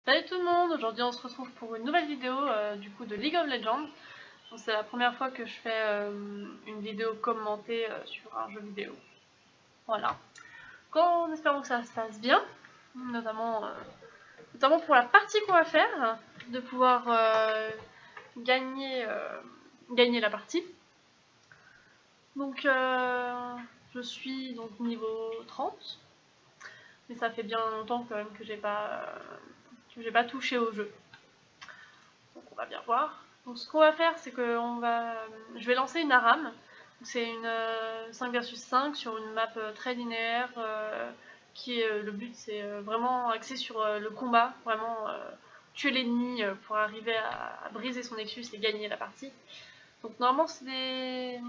Salut tout le monde, aujourd'hui on se retrouve pour une nouvelle vidéo du coup de League of Legends. C'est la première fois que je fais une vidéo commentée sur un jeu vidéo. Voilà. En espérant que ça se passe bien, notamment pour la partie qu'on va faire, de pouvoir gagner la partie. Donc je suis donc niveau 30, mais ça fait bien longtemps quand même que j'ai pas touché au jeu. Donc on va bien voir. Donc ce qu'on va faire, c'est que je vais lancer une ARAM. C'est une 5 versus 5 sur une map très linéaire. Le but c'est vraiment axé sur le combat, vraiment tuer l'ennemi pour arriver à briser son Nexus et gagner la partie. Donc normalement c'est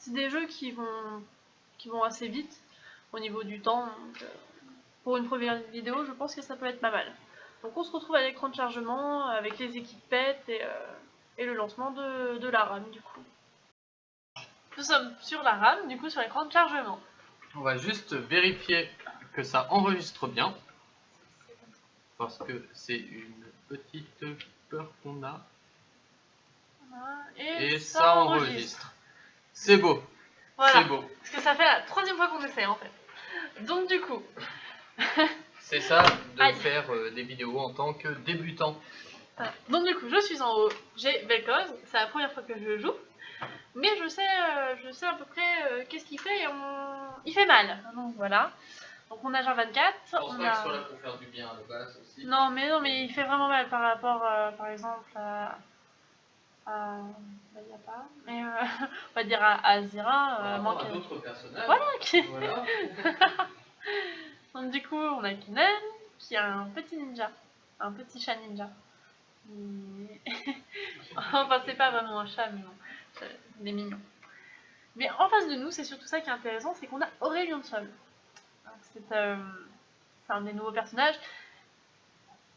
des jeux qui vont assez vite au niveau du temps. Donc, pour une première vidéo, je pense que ça peut être pas mal. Donc on se retrouve à l'écran de chargement avec les équipes PET et le lancement de la RAM du coup. Nous sommes sur la RAM, du coup sur l'écran de chargement. On va juste vérifier que ça enregistre bien. Parce que c'est une petite peur qu'on a. Et ça enregistre. C'est beau. Voilà. C'est beau. Parce que ça fait la troisième fois qu'on essaie en fait. Donc du coup... C'est ça de faire des vidéos en tant que débutant. Voilà. Donc du coup je suis en haut, j'ai Vel'Koz, c'est la première fois que je joue. Mais je sais à peu près qu'est-ce qu'il fait et il fait mal. Donc voilà. Donc on a genre 24. Je pense pas que ce soit là pour faire du bien à la base aussi. Non mais il fait vraiment mal par rapport par exemple à y a pas. Mais on va dire à Azira. Par rapport à d'autres personnages. Voilà, voilà. Donc du coup on a Kennen qui a un petit ninja. Un petit chat ninja. Enfin c'est pas vraiment un chat mais bon. Il est mignon. Mais en face de nous, c'est surtout ça qui est intéressant, c'est qu'on a Aurélien Sol. C'est un des nouveaux personnages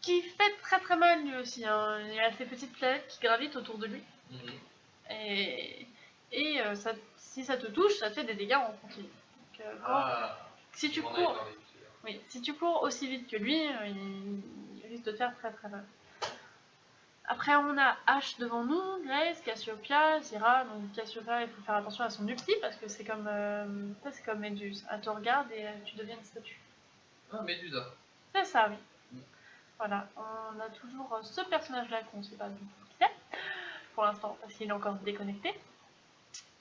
qui fait très très mal lui aussi. Hein. Il y a ces petites planètes qui gravitent autour de lui. Et si ça te touche, ça te fait des dégâts en continu. Donc, si tu cours aussi vite que lui, il risque de te faire très très mal. Après on a H devant nous, Grace, Cassiopeia, Zyra. Donc Cassiopeia, il faut faire attention à son ulti parce que c'est comme Méduse. Elle te regarde et tu deviens une statue. Ah, Médusa. C'est ça, oui. Voilà, on a toujours ce personnage-là qu'on ne sait pas du tout qui c'est, pour l'instant, parce qu'il est encore déconnecté.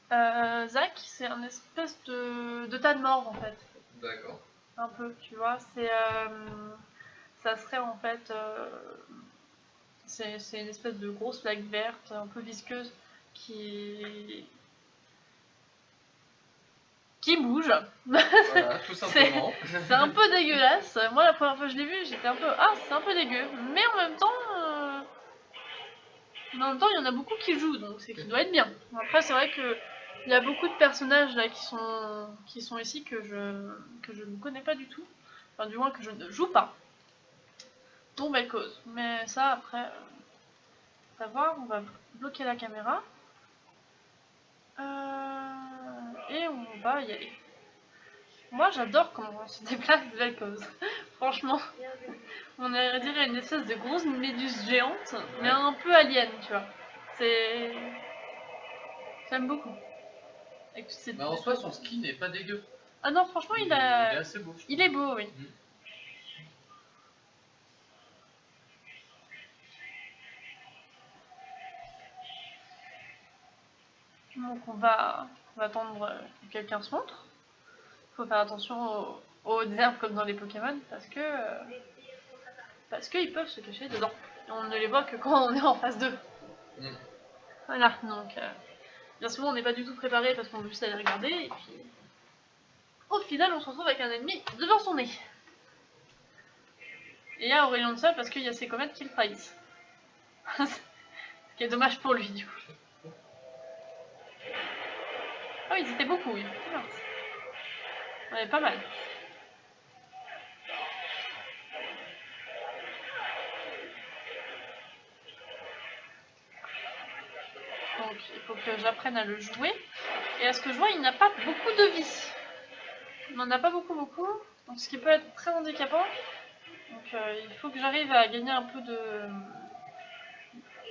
Zac, c'est un espèce de tas de morts en fait. D'accord. Un peu, tu vois, ça serait en fait... C'est une espèce de grosse plaque verte, un peu visqueuse, qui bouge. Voilà, tout simplement. C'est un peu dégueulasse. Moi, la première fois que je l'ai vu, j'étais un peu... Ah, c'est un peu dégueu. Mais en même temps, il y en a beaucoup qui jouent, donc c'est qu'il doit être bien. Après, c'est vrai que il y a beaucoup de personnages là qui sont ici que je ne connais pas du tout. Enfin, du moins que je ne joue pas. Dont Vel'Koz. Mais ça, après... savoir, on va bloquer la caméra et on va y aller. Moi j'adore comment on se déplace Vel'Koz. Franchement, on dirait une espèce de grosse méduse géante, mais un peu alien, tu vois. J'aime beaucoup. Mais en soi, son skin n'est pas dégueu. Ah non, franchement, il est assez beau. Il est beau, oui. Donc on va attendre que quelqu'un se montre. Il faut faire attention aux herbes comme dans les Pokémon parce qu'ils peuvent se cacher dedans. On ne les voit que quand on est en phase 2. Voilà, donc bien souvent on n'est pas du tout préparé parce qu'on veut juste aller regarder et puis au final on se retrouve avec un ennemi devant son nez. Et il y a Aurélien de Sol parce qu'il y a ses comètes qui le trahissent. Ce qui est dommage pour lui du coup. Ah oui, ils étaient beaucoup, oui. Ouais, pas mal. Donc il faut que j'apprenne à le jouer. Et à ce que je vois, il n'a pas beaucoup de vie. Il n'en a pas beaucoup. Donc ce qui peut être très handicapant. Donc il faut que j'arrive à gagner un peu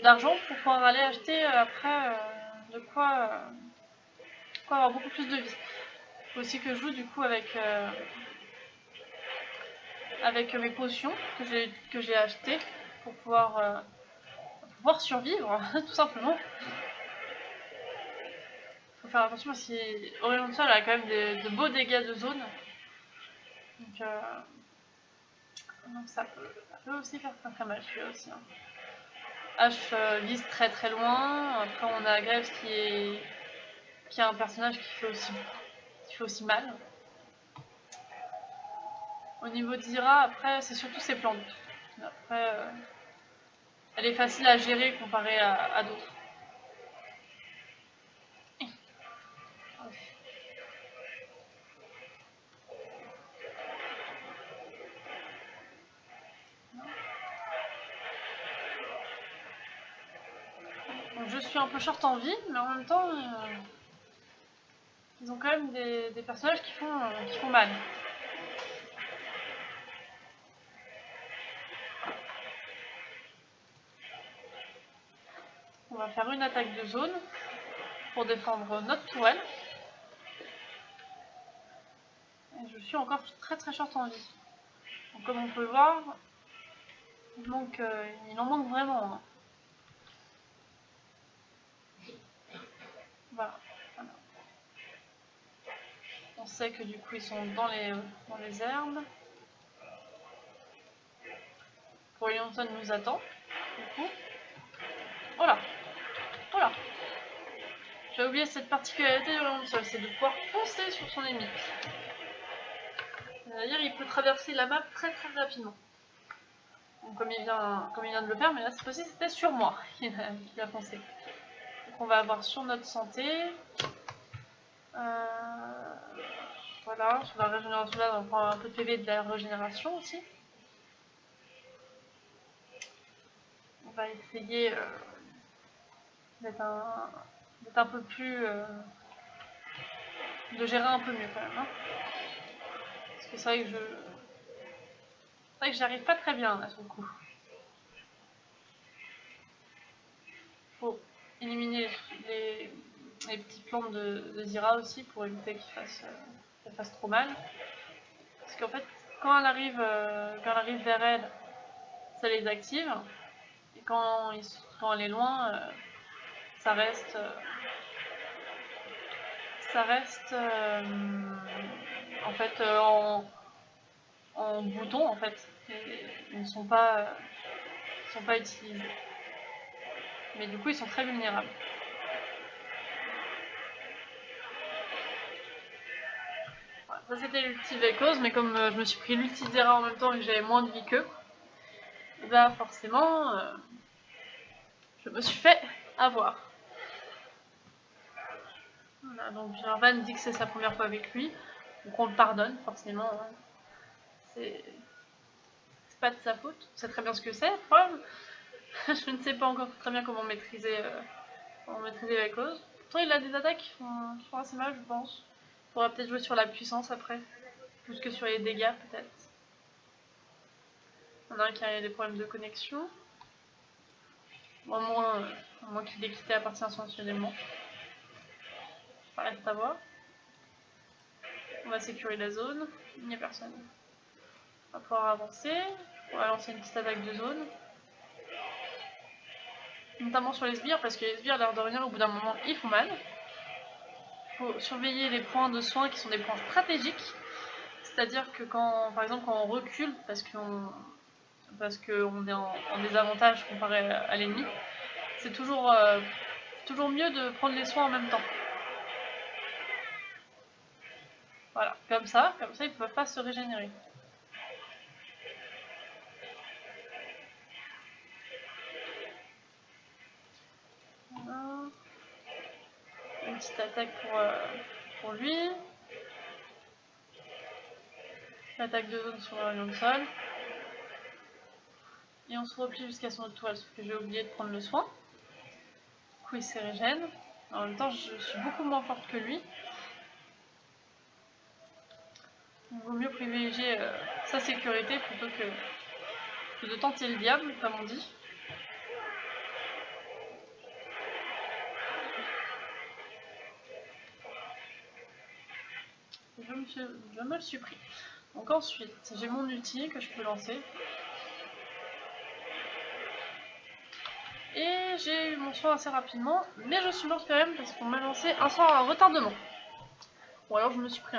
d'argent pour pouvoir aller acheter après de quoi avoir beaucoup plus de vie. Il faut aussi que je joue du coup avec mes potions que j'ai achetées pour pouvoir survivre, tout simplement. Faut faire attention parce qu'Aurélien Sol a quand même de beaux dégâts de zone. Donc ça peut aussi faire très mal celui-là aussi. Hein. H vise très très loin. Après on a Graves qui est un personnage qui fait aussi mal. Au niveau d'Ira, après c'est surtout ses plantes. Après elle est facile à gérer comparée à d'autres. Donc, je suis un peu short en vie, mais en même temps, ils ont quand même des personnages qui font mal. On va faire une attaque de zone pour défendre notre tourelle. Et je suis encore très très short en vie. Donc, comme on peut le voir, il en manque vraiment. Hein. Voilà. On sait que du coup ils sont dans les herbes. Aurélien nous attend. Du coup. Voilà. Voilà. J'ai oublié cette particularité d'Aurélien, c'est de pouvoir foncer sur son ennemi. C'est-à-dire il peut traverser la map très très rapidement. Donc, comme il vient de le faire, mais là cette fois-ci c'était sur moi qu'il a foncé. Donc on va avoir sur notre santé. Voilà, sur la régénération là, on prend un peu de PV de la régénération aussi. On va essayer d'être un peu plus... de gérer un peu mieux quand même. Hein. Parce que c'est vrai que j'arrive pas très bien à son coup. Faut éliminer les petites plantes de Zira aussi pour éviter qu'elle fasse trop mal. Parce qu'en fait, quand elle arrive vers elle, ça les active. Et quand elle est loin, ça reste en fait en bouton en fait. Et ils ne sont pas utilisés. Mais du coup ils sont très vulnérables. Voilà, ça c'était l'ulti Vekos, mais comme je me suis pris l'ulti Zera en même temps et que j'avais moins de vie qu'eux, et bah forcément je me suis fait avoir. Voilà, donc Jarvan dit que c'est sa première fois avec lui, donc on le pardonne forcément. Hein. C'est pas de sa faute, on sait très bien ce que c'est. Problème. Je ne sais pas encore très bien comment maîtriser Vekos. Pourtant il a des attaques qui font assez mal je pense. Il faudra peut-être jouer sur la puissance après, plus que sur les dégâts peut-être. Il y en a un qui a des problèmes de connexion. Au moins qu'il ait quitté la partie intentionnellement. Ça reste à voir. On va sécuriser la zone. Il n'y a personne. On va pouvoir avancer. On va lancer une petite attaque de zone. Notamment sur les sbires, parce que les sbires, l'air de rien, au bout d'un moment, ils font mal. Il faut surveiller les points de soin qui sont des points stratégiques. C'est-à-dire que par exemple, quand on recule, parce qu'on est en désavantage comparé à l'ennemi, c'est toujours mieux de prendre les soins en même temps. Voilà, comme ça ils ne peuvent pas se régénérer. Voilà. Une petite attaque pour lui. L'attaque de zone sur le sol. Et on se replie jusqu'à son autre toile, sauf que j'ai oublié de prendre le soin. Du coup il se régène. En même temps je suis beaucoup moins forte que lui. Il vaut mieux privilégier sa sécurité plutôt que que de tenter le diable, comme on dit. Je me le suis pris. Donc ensuite, j'ai mon ulti que je peux lancer. Et j'ai eu mon soin assez rapidement, mais je suis morte quand même parce qu'on m'a lancé un sort à retardement. Ou alors je me suis pris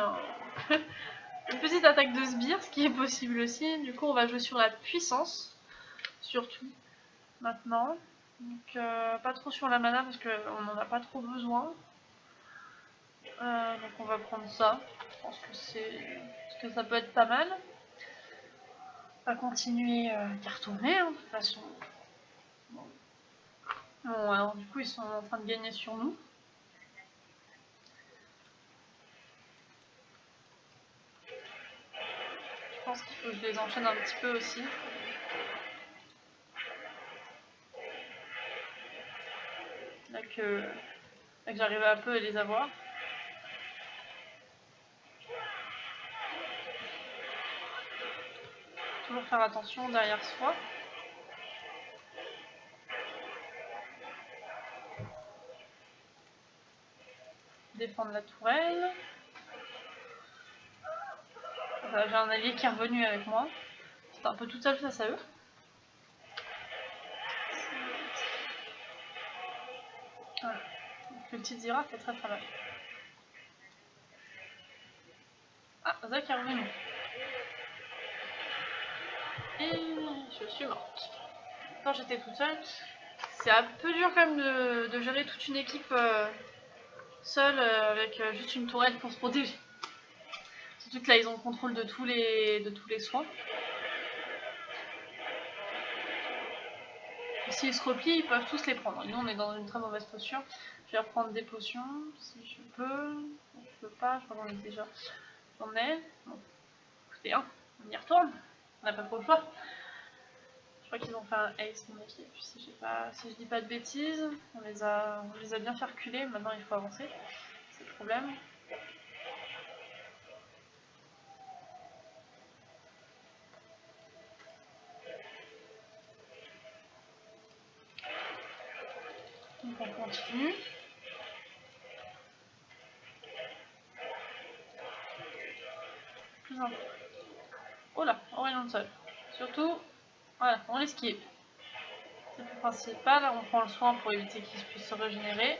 une petite attaque de sbire, ce qui est possible aussi. Du coup on va jouer sur la puissance, surtout maintenant. Donc pas trop sur la mana parce qu'on n'en a pas trop besoin. Donc on va prendre ça. Je pense que ça peut être pas mal. On va continuer à cartonner de toute façon. Bon, alors du coup ils sont en train de gagner sur nous. Je pense qu'il faut que je les enchaîne un petit peu aussi. Là que j'arrive un peu à les avoir. Toujours faire attention derrière soi. Défendre la tourelle. J'ai un allié qui est revenu avec moi. J'étais un peu toute seule face à eux. Voilà. Donc, le petit Zira fait très très mal. Ah, Zach est revenu. Et je suis morte. Quand j'étais toute seule, c'est un peu dur quand même de gérer toute une équipe seule avec juste une tourelle pour se protéger. Surtout que là ils ont le contrôle de tous les soins. S'ils se replient, ils peuvent tous les prendre. Nous, on est dans une très mauvaise posture. Je vais reprendre des potions, si je peux. Je peux pas, je crois qu'on est déjà. J'en ai. Bon, écoutez, hein, on y retourne. On n'a pas trop le choix. Je crois qu'ils ont fait un ace, mon équipe. Si je dis pas de bêtises, on les a bien fait reculer. Maintenant, il faut avancer. C'est le problème. Donc, on continue. Plus important. Oh là, Aurélien seul. Surtout, voilà, on l'esquive. C'est le principal. On prend le soin pour éviter qu'il puisse se régénérer.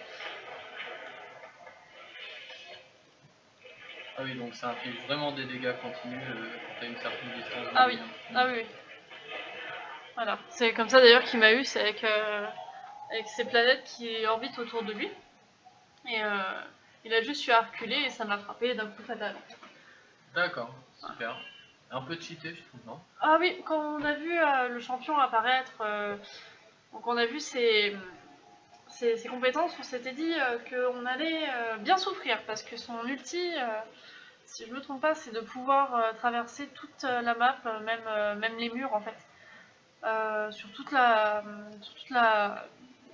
Ah oui, donc ça inflige vraiment des dégâts continus quand tu as une certaine distance. Ah oui, ah oui. Voilà, c'est comme ça d'ailleurs qu'il m'a eu, c'est avec ces planètes qui orbitent autour de lui. Et il a juste eu à reculer et ça m'a frappé d'un coup fatal. D'accord, super. Un peu cheaté, je trouve, non? Ah oui, quand on a vu le champion apparaître, donc on a vu ses compétences, on s'était dit qu'on allait bien souffrir parce que son ulti, si je me trompe pas, c'est de pouvoir traverser toute la map, même les murs en fait. Sur toute la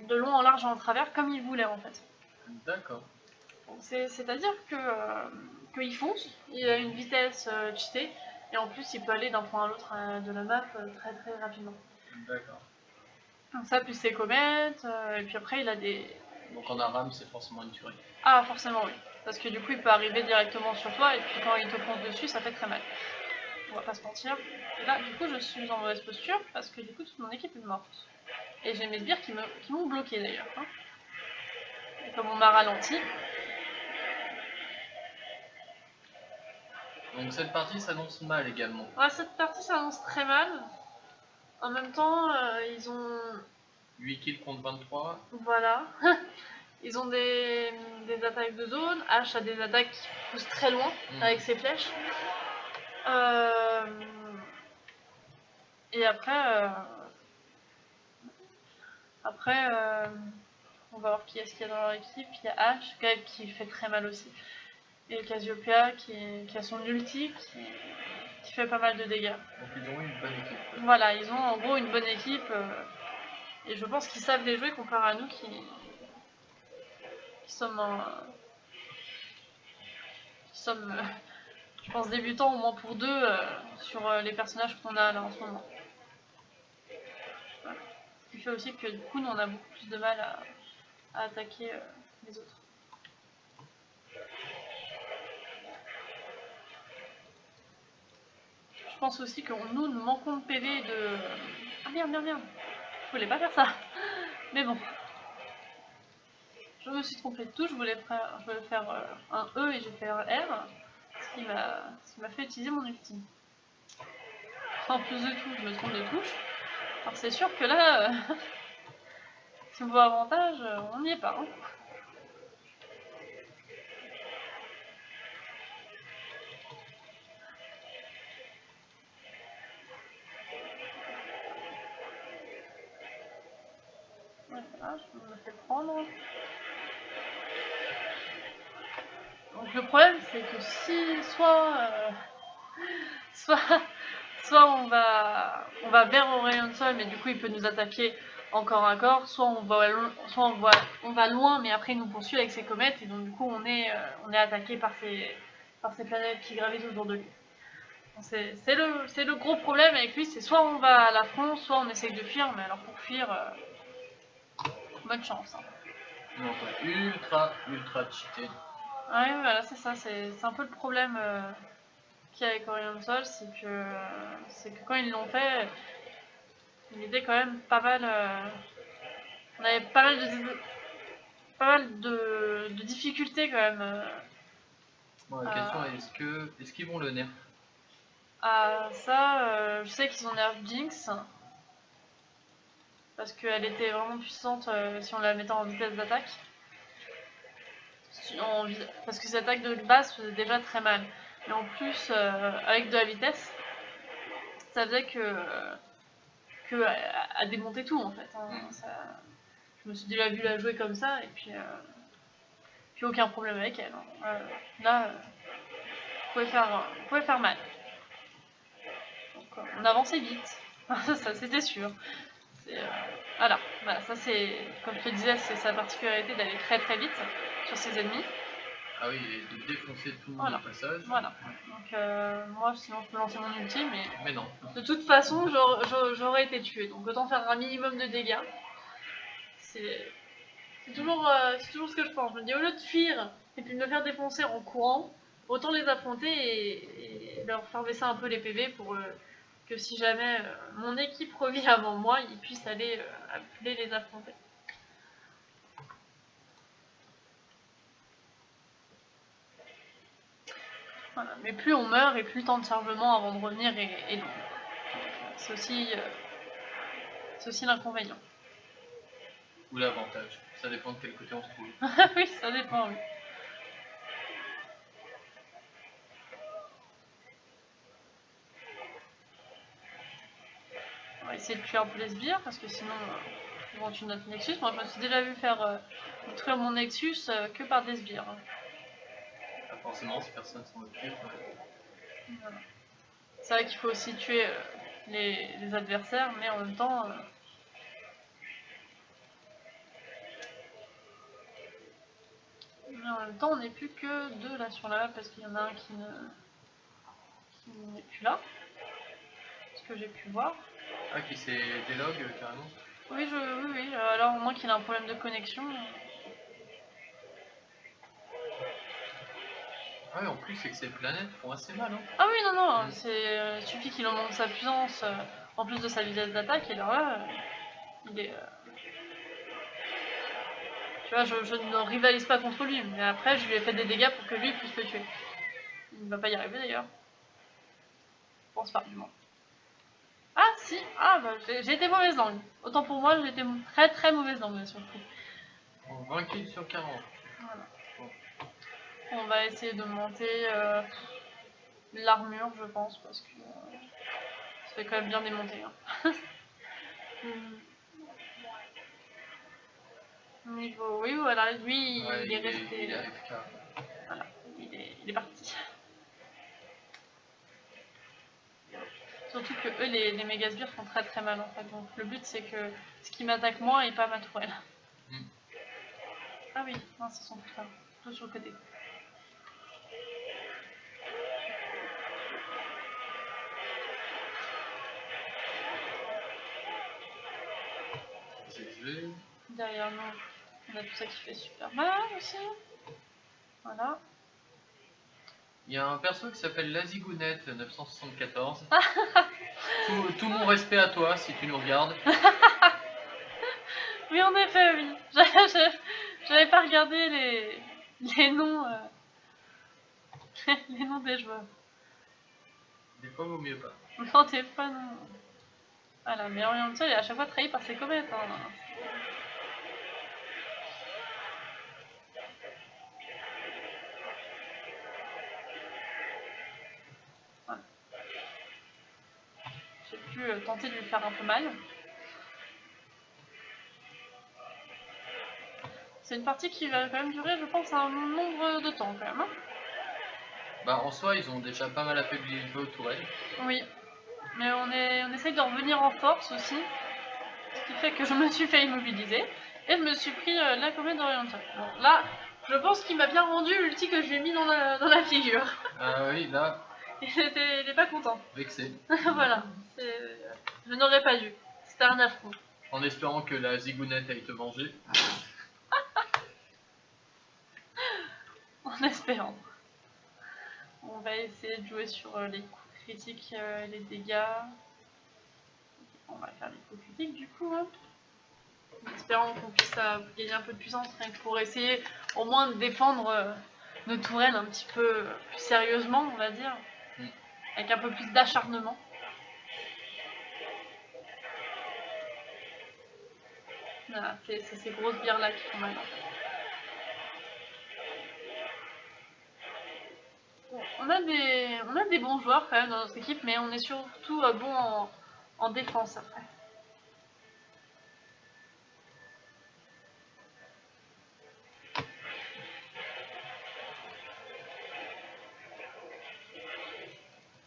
de long en large et en travers comme il voulait en fait. D'accord. C'est-à-dire qu'il fonce, il a une vitesse cheatée et en plus il peut aller d'un point à l'autre de la map très très rapidement. D'accord. Donc ça plus ses comètes et puis après il a des... Donc en ARAM c'est forcément une tuerie. Ah forcément oui, parce que du coup il peut arriver directement sur toi et puis quand il te fonce dessus ça fait très mal. On va pas se mentir. Et là, du coup, je suis en mauvaise posture parce que du coup, toute mon équipe est morte. Et j'ai mes sbires qui m'ont bloqué d'ailleurs. Hein. Et comme on m'a ralenti. Donc cette partie s'annonce mal également. Ouais, cette partie s'annonce très mal. En même temps, ils ont... 8 kills contre 23. Voilà. Ils ont des attaques de zone. H a des attaques qui poussent très loin avec ses flèches. Et après... on va voir qui est-ce qu'il y a dans leur équipe. Il y a H, quand même, qui fait très mal aussi. Et Cassiopeia qui a son ulti qui fait pas mal de dégâts. Donc ils ont eu une bonne équipe. Voilà, ils ont en gros une bonne équipe. Et je pense qu'ils savent les jouer comparé à nous qui sommes je pense débutants au moins pour deux sur les personnages qu'on a là en ce moment. fait aussi que du coup nous on a beaucoup plus de mal à attaquer les autres. Je pense aussi que nous manquons de PV de... Ah merde, je voulais pas faire ça. Mais bon. Je me suis trompée de touche, je voulais faire un E et j'ai fait un R. Ce qui m'a fait utiliser mon ultime. En plus de tout, je me trompe de touche. Alors c'est sûr que là, niveau avantage, on n'y est pas. Hein. Voilà, je me fais prendre. Donc le problème c'est que si soit on va vers Aurélien de Sol, mais du coup il peut nous attaquer encore un corps, soit on va loin, mais après il nous poursuit avec ses comètes, et donc du coup on est attaqué par ces planètes qui gravitent autour de lui. C'est le gros problème avec lui, c'est soit on va à l'affront, soit on essaye de fuir, mais alors pour fuir, bonne chance. Hein. Non, ultra cheaté. Ouais, voilà, c'est ça, c'est un peu le problème qu'il y a avec Aurélien de Sol, c'est que quand ils l'ont fait, il était quand même pas mal. On avait pas mal de difficultés quand même. Bon, la question est est-ce qu'ils vont le nerf? À ça, je sais qu'ils ont nerf Jinx. Parce qu'elle était vraiment puissante si on la mettait en vitesse d'attaque. Parce que ses attaques de base faisaient déjà très mal. Et en plus, avec de la vitesse, ça faisait que à démonter tout en fait. Hein. Je me suis déjà vu la jouer comme ça et puis aucun problème avec elle. Hein. Là, vous pouvez faire mal. Donc, on avançait vite, ça c'était sûr. Voilà, ça c'est, comme je te disais, c'est sa particularité d'aller très très vite sur ses ennemis. Ah oui, et de défoncer tout le passage. Voilà. Donc moi sinon je peux lancer mon ulti, mais non. De toute façon j'aurais été tué. Donc autant faire un minimum de dégâts. C'est toujours ce que je pense. Je me dis au lieu de fuir et puis de me faire défoncer en courant, autant les affronter et leur faire baisser un peu les PV pour que si jamais mon équipe revient avant moi, ils puissent aller les affronter. Voilà. Mais plus on meurt et plus le temps de chargement avant de revenir est long. C'est aussi l'inconvénient. Ou l'avantage, ça dépend de quel côté on se trouve. Oui, ça dépend, oui. On va essayer de tuer un peu les sbires parce que sinon ils vont tuer notre Nexus. Moi je me suis déjà vu faire détruire mon Nexus que par des sbires. Ah, forcément, si personne s'en occupe. Voilà. C'est vrai qu'il faut aussi tuer les adversaires, mais en même temps. On n'est plus que 2 là sur la map parce qu'il y en a un qui n'est plus là. Ce que j'ai pu voir. Ah, qui s'est délog carrément? Oui, oui. Alors, au moins qu'il a un problème de connexion. Ah oui, en plus, c'est que ces planètes font assez mal. Hein. Ah oui, non, il suffit qu'il augmente sa puissance en plus de sa vitesse d'attaque, et alors là, il est. Tu vois, je ne rivalise pas contre lui, mais après, je lui ai fait des dégâts pour que lui puisse le tuer. Il ne va pas y arriver d'ailleurs. Je pense pas, du moins. Ah, si, j'ai été mauvaise langue. Autant pour moi, j'ai été très très mauvaise langue sur le coup. Bon, 20 kills sur 40. Voilà. Bon. On va essayer de monter l'armure, je pense, parce que ça fait quand même bien démonter. Hein. Niveau, oui, voilà, lui, Ouais, il est resté. Il est AFK. Voilà, il est parti. Surtout que eux, les mégasbires font très très mal en fait. Donc le but c'est que ce qui m'attaque moi et pas ma tourelle. Ah oui, non, c'est son frère, tout sur le côté. danger. Derrière nous, on a tout ça qui fait super mal aussi. Voilà. Il y a un perso qui s'appelle Lazigounette 974. Tout mon respect à toi si tu nous regardes. Oui, en effet, oui. J'avais pas regardé les noms, les noms des joueurs. Des fois, vaut mieux pas. Non, des fois, non. Voilà, mais Oriental est à chaque fois trahi par ses comètes. Hein. Voilà. J'ai pu tenter de lui faire un peu mal. C'est une partie qui va quand même durer, je pense, un nombre de temps quand même. Hein. Bah, en soi, ils ont déjà pas mal affaibli le jeu tourelle. Oui, mais on essaye de revenir en force aussi. Ce qui fait que je me suis fait immobiliser et je me suis pris la comète d'Oriental. Bon, là, je pense qu'il m'a bien rendu l'ulti que je lui ai mis dans la figure. Ah oui, là, Il est pas content. vexé. Voilà, je n'aurais pas dû. C'était un affront. En espérant que la zigounette aille te venger. En espérant. On va essayer de jouer sur les coups critiques, les dégâts. On va faire les coups critiques du coup. Hein. En espérant qu'on puisse gagner un peu de puissance rien que pour essayer au moins de défendre nos tourelles un petit peu plus sérieusement, on va dire. Avec un peu plus d'acharnement. Voilà, c'est ces grosses bières là qui font mal. Bon, on a des bons joueurs quand même dans notre équipe, mais on est surtout bon en défense après.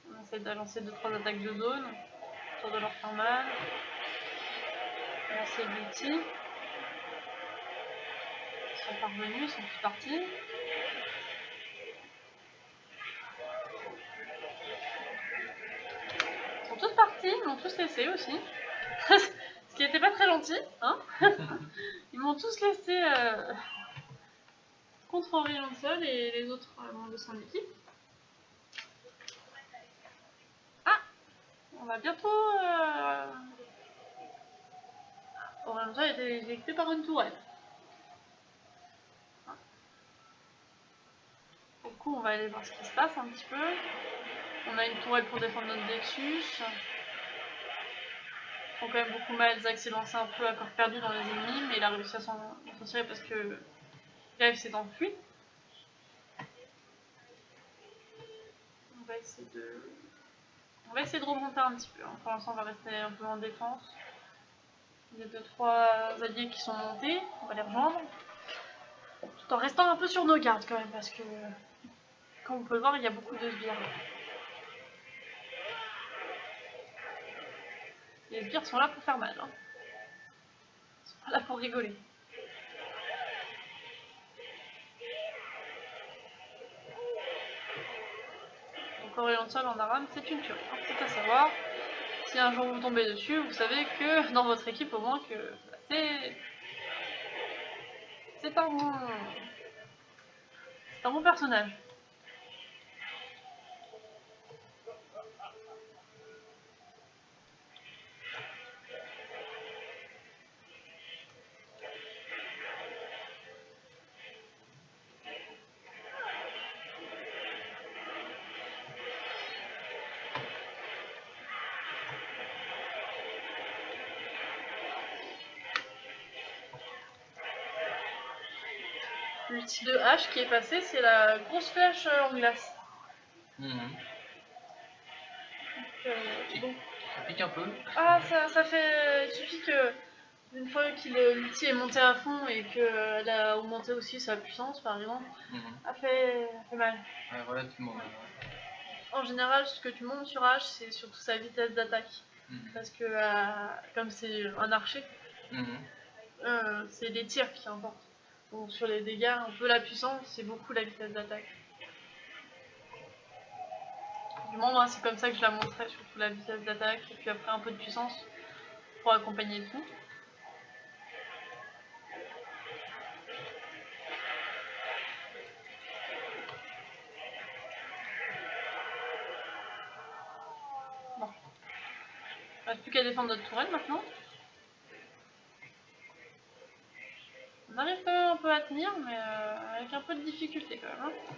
On essaie de lancer 2-3 attaques de zone, histoire de leur faire mal. Lancer l'ulti. Ils sont parvenus, ils sont tous partis. Ils sont tous partis, ils m'ont tous laissé aussi. Ce qui n'était pas très gentil, hein. Ils m'ont tous laissé contre Oriental et les autres membres de son équipe. Ah, on va bientôt... Oriental a été éjecté par une tourelle. Du coup, on va aller voir ce qui se passe un petit peu. On a une tourelle pour défendre notre Dexus. Ils font quand même beaucoup mal. Zack s'est lancé un peu à corps perdu dans les ennemis, mais il a réussi à s'en tirer parce que Clive s'est enfui. On va essayer de remonter un petit peu. Hein. Pour l'instant, on va rester un peu en défense. Il y a 2-3 alliés qui sont montés. On va les rejoindre. Tout en restant un peu sur nos gardes quand même, parce que, comme on peut le voir, il y a beaucoup de sbires. Les sbires sont là pour faire mal. Hein. Ils sont pas là pour rigoler. Donc Oriental en Aram, c'est une tuerie. Hein. C'est à savoir. Si un jour vous tombez dessus, vous savez que dans votre équipe au moins que c'est un bon personnage. L'ulti de H qui est passé, c'est la grosse flèche en glace. Bon. Ça pique un peu. Ah, ça fait... Il suffit que une fois que l'ulti est monté à fond et qu'elle a augmenté aussi sa puissance, par exemple, elle fait mal. Ouais, relativement mal. En général, ce que tu montes sur H, c'est surtout sa vitesse d'attaque. Parce que, comme c'est un archer, c'est les tirs qui importent. Donc sur les dégâts, un peu la puissance, c'est beaucoup la vitesse d'attaque. Du moins, moi, c'est comme ça que je la montrais, surtout la vitesse d'attaque, et puis après un peu de puissance pour accompagner le tout. Plus qu'à défendre notre tourelle maintenant. On arrive quand même un peu à tenir, mais avec un peu de difficulté quand même. Hein.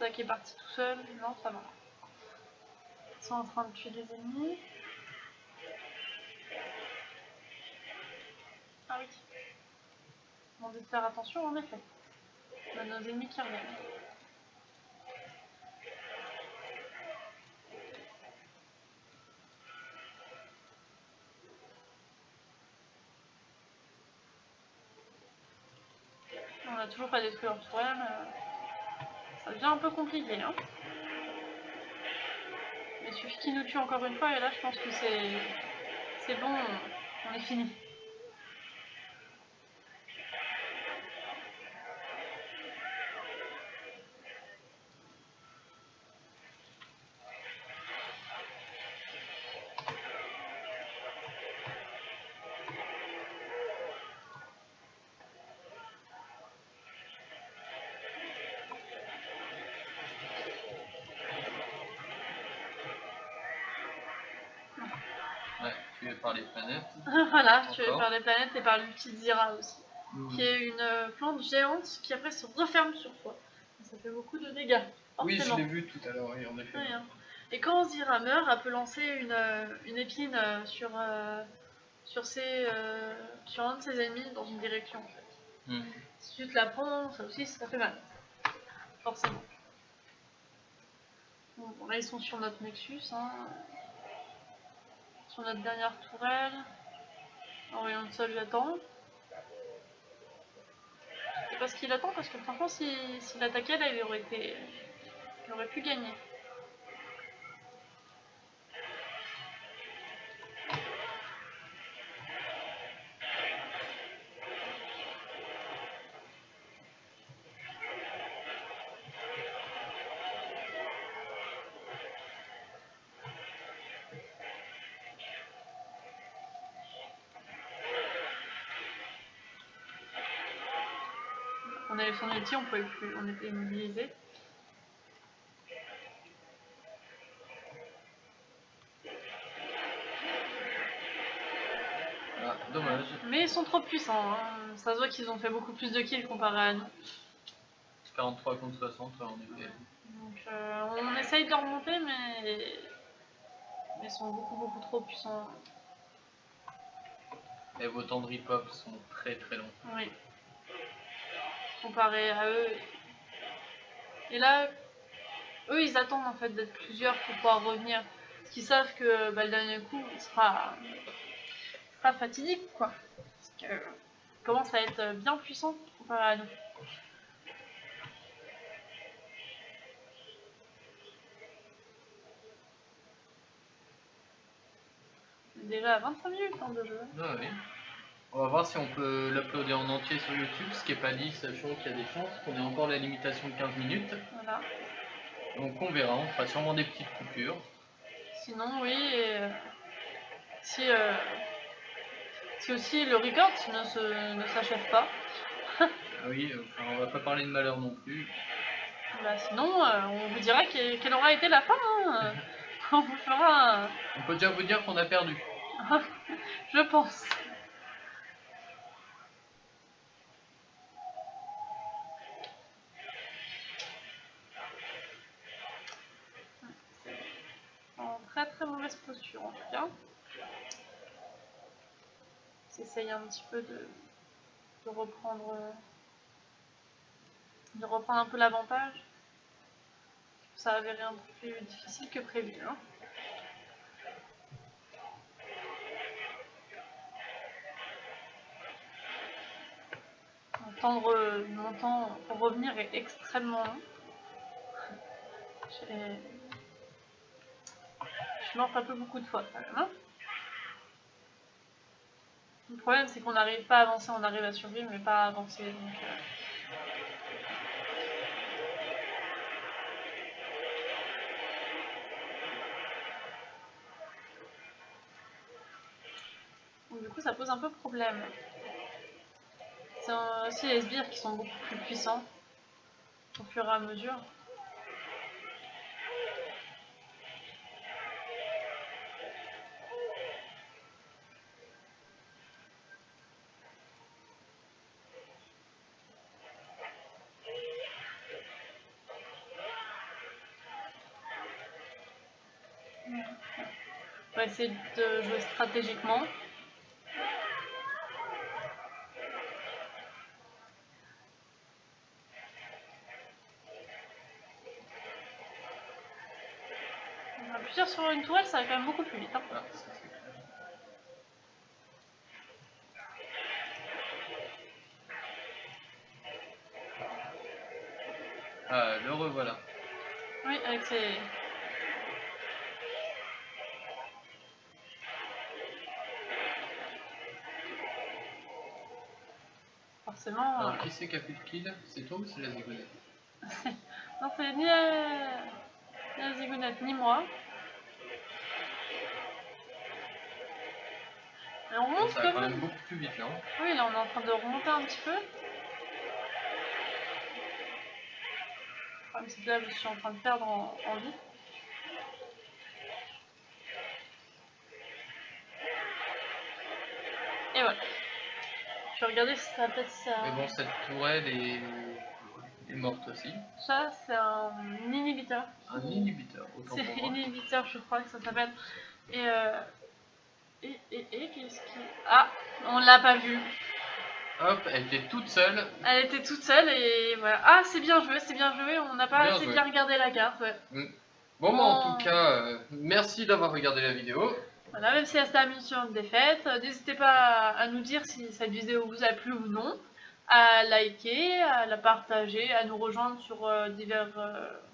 Ça qui est parti tout seul, non ça va. Ils sont en train de tuer des ennemis. Ah oui. On dit de faire attention en effet. On a nos ennemis qui reviennent. On n'a toujours pas détruit leur tourelle. Ça devient un peu compliqué. Hein. Il suffit qu'ils nous tuent encore une fois et là je pense que c'est bon, on est fini. Ouais, tué par les planètes. Voilà, tué par les planètes et par l'ulti Zira aussi. Qui est une plante géante qui après se referme sur toi. Ça fait beaucoup de dégâts. Oui, je l'ai vu tout à l'heure, oui, en effet. Oui, hein. Et quand Zira meurt, elle peut lancer une épine sur un de ses ennemis dans une direction en fait. Si tu te la prends, ça aussi ça fait mal. Forcément. Bon, là ils sont sur notre Nexus, hein. Sur notre dernière tourelle. Orion Sol l'attend. Je sais pas ce qu'il attend parce que franchement s'il attaquait là il aurait pu gagner. On avait son ulti, on pouvait plus, on était immobilisés. Ah, dommage. Mais ils sont trop puissants, hein. Ça se voit qu'ils ont fait beaucoup plus de kills comparé à nous. 43 contre 60, ouais, en effet. Donc on essaye de remonter, mais ils sont beaucoup trop puissants. Et vos temps de rip-up sont très longs. Oui. Comparé à eux. Et là, eux ils attendent en fait d'être plusieurs pour pouvoir revenir. Parce qu'ils savent que le dernier coup il sera fatidique quoi. Parce que commence à être bien puissant comparé à nous. Déjà à 25 minutes hein, de jeu. Ah oui. On va voir si on peut l'uploader en entier sur YouTube, ce qui n'est pas dit, sachant qu'il y a des chances qu'on ait encore la limitation de 15 minutes. Voilà. Donc on verra, on fera sûrement des petites coupures. Sinon, oui, et si aussi le record ne s'achève pas. Ah oui, enfin, on va pas parler de malheur non plus. Bah sinon, on vous dira quelle aura été la fin. Hein. On vous fera On peut déjà vous dire qu'on a perdu. Je pense. En très mauvaise posture en tout cas. J'essaye un petit peu de reprendre un peu l'avantage. Ça a avéré un peu plus difficile que prévu. Hein. Attendre mon temps pour revenir est extrêmement long. Je suis morte un peu beaucoup de fois quand même. Hein. Le problème c'est qu'on n'arrive pas à avancer, on arrive à survivre mais pas à avancer. Donc du coup ça pose un peu problème. C'est aussi les sbires qui sont beaucoup plus puissants. au fur et à mesure. On va essayer de jouer stratégiquement. On va appuyer sur une tourelle, ça va quand même beaucoup plus vite. Hein. Ah, ça, c'est clair. Ah, le revoilà. Oui, avec ses... Forcément... Alors, qui c'est qui a fait le kill? C'est toi ou c'est la zigounette? Non, c'est ni la zigounette ni moi. Et on monte Ça va quand même beaucoup plus vite là. Hein. Oui, là on est en train de remonter un petit peu. Même si là je suis en train de perdre en vie. Et voilà. Je vais regarder si ça va peut-être ça. Mais bon, cette tourelle est morte aussi. Ça, c'est un inhibiteur. Un inhibiteur, autant C'est pour moi. inhibiteur, je crois que ça s'appelle. Et qu'est-ce qui... Ah, on l'a pas vu. Hop, elle était toute seule. Elle était toute seule et voilà. Ah, c'est bien joué, on n'a pas Bien assez joué. bien regardé la carte. Ouais. Bon, bah, en tout cas, merci d'avoir regardé la vidéo. Voilà, même si elle se termine sur une défaite, n'hésitez pas à nous dire si cette vidéo vous a plu ou non, à liker, à la partager, à nous rejoindre sur divers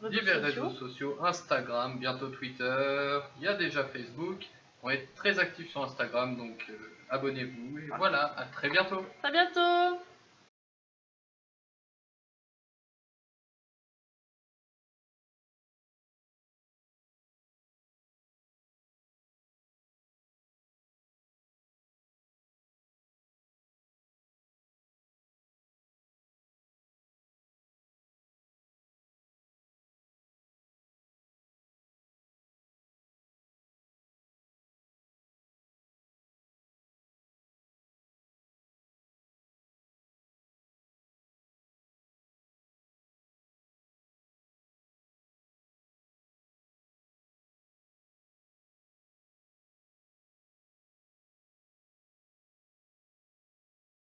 réseaux sociaux, Instagram, bientôt Twitter, il y a déjà Facebook. On est très actifs sur Instagram, donc abonnez-vous. Et voilà, à très bientôt. À bientôt.